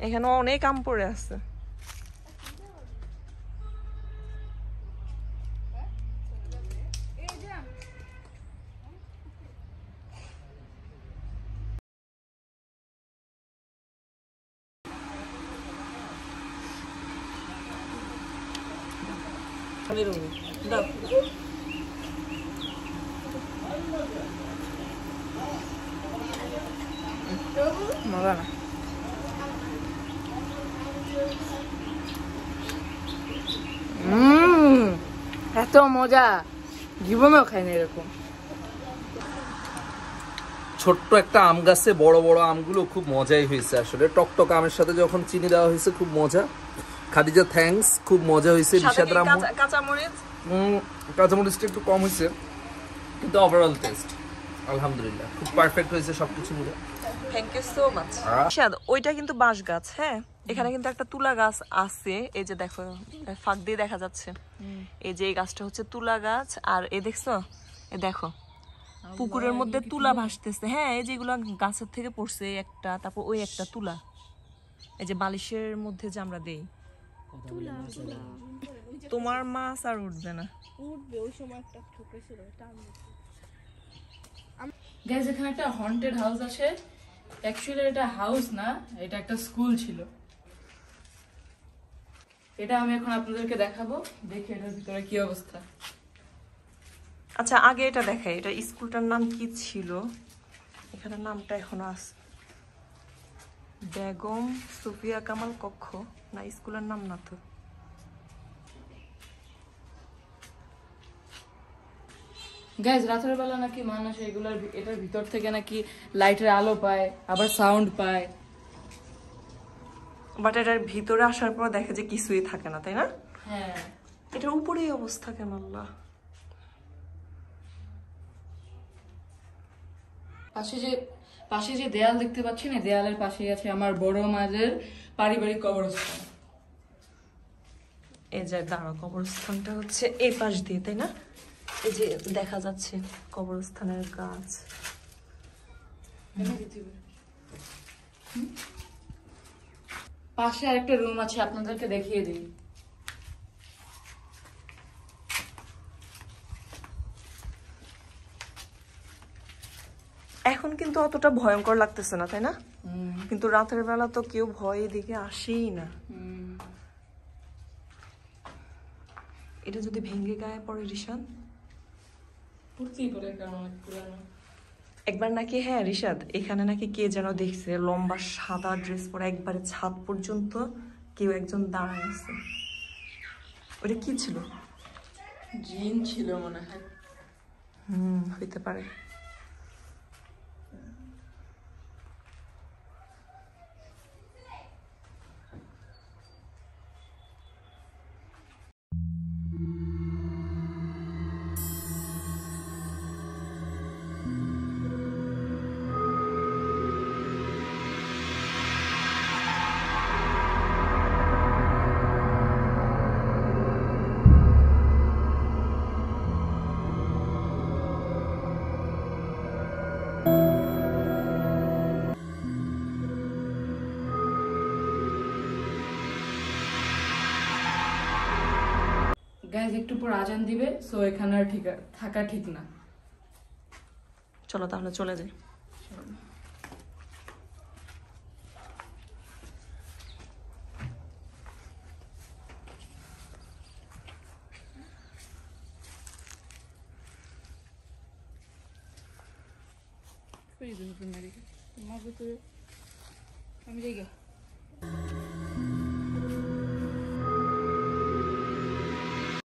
এখানে অনেক আম পড়ে আছে। মজা না। এত মজা, জীবনেও খাইনি এরকম। ছোট্ট একটা আম গাছে বড় বড় আমগুলো খুব মজাই হয়েছে আসলে। টকটক আমের সাথে যখন চিনি দেওয়া হয়েছে খুব মজা। খাদিজা থ্যাঙ্কস, খুব মজা হয়েছে। রিশাদের আম্মু কাঁচামরিচটা একটু কম হয়েছে, কিন্তু ওভারঅল টেস্ট আলহামদুলিল্লাহ খুব পারফেক্ট হয়েছে সবকিছু মিলে। Thank you so much. ওইটা কিন্তু বাঁশ গাছ। হ্যাঁ, এখানে কিন্তু একটা তুলা গাছ আছে। এই যে দেখো, ফাঁক দিয়ে দেখা যাচ্ছে। এই যে এই গাছটা হচ্ছে তুলা গাছ। আর এই দেখছো, এই দেখো পুকুরের মধ্যে তুলা ভাসতেছে। হ্যাঁ, এই যেগুলো গাছের থেকে পড়ছে একটা, তারপর ওই একটা তুলা, এই যে বালিশের মধ্যে যে আমরা দেই। তোমার মাছ আর উঠবে না, উঠবে। ওই সময় একটা ঠকেছিল, গাইস এখানে একটা হন্টেড হাউস আছে। অ্যাকচুয়ালি এটা হাউস না, এটা একটা স্কুল ছিল। এটা আমি এখন আপনাদেরকে দেখাবো, দেখি এটার ভিতরে কি অবস্থা। আচ্ছা, আগে এটা দেখাই, এটা স্কুলটার নাম কি ছিল? এখানে নামটা এখনো আছে, বেগম সুফিয়া কামাল কক্ষ। না, স্কুলের নাম না তো। গাইস রাতের বেলা নাকি মানুষ এগুলার এটার ভিতর থেকে নাকি লাইটের আলো পায়, আবার সাউন্ড পায়। বাট এটার ভিতরে আসার পর দেখে যে কিছুই থাকে না, তাই না? হ্যাঁ, এটার উপরেই অবস্থা কেন আল্লাহ। পাশে যে দেয়াল দেখতে পাচ্ছেন, এই দেয়ালের পাশেই আছে আমার বড় মায়ের পারিবারিক কবরস্থান। এই যে দাঁড়া, কবরস্থানটা হচ্ছে এই পাশ দিয়ে, তাই না? এই যে দেখা যাচ্ছে কবরস্থানের গাছ। পাশে আরেকটা রুম আছে, আপনাদেরকে দেখিয়ে দিই। এখন কিন্তু অতটা ভয়ঙ্কর লাগতেছে না, তাই না? কিন্তু রাতের বেলা তো কেউ ভয় এদিকে আসেই না। এটা যদি ভেঙে গায়ে পড়ে রিশাদ, একবার নাকি, হ্যাঁ রিশাদ, এখানে নাকি কে যেন দেখছে লম্বা সাদা ড্রেস পরে একবারে ছাদ পর্যন্ত কেউ একজন দাঁড়ায় আছে। ওটা কি ছিল? জিন ছিল মনে হয়। হইতে পারে। গাইজ একটু পর আজান দিবে, সো এখানে আর থাকা ঠিক না। চলো তাহলে চলে যাই। আমি যাই।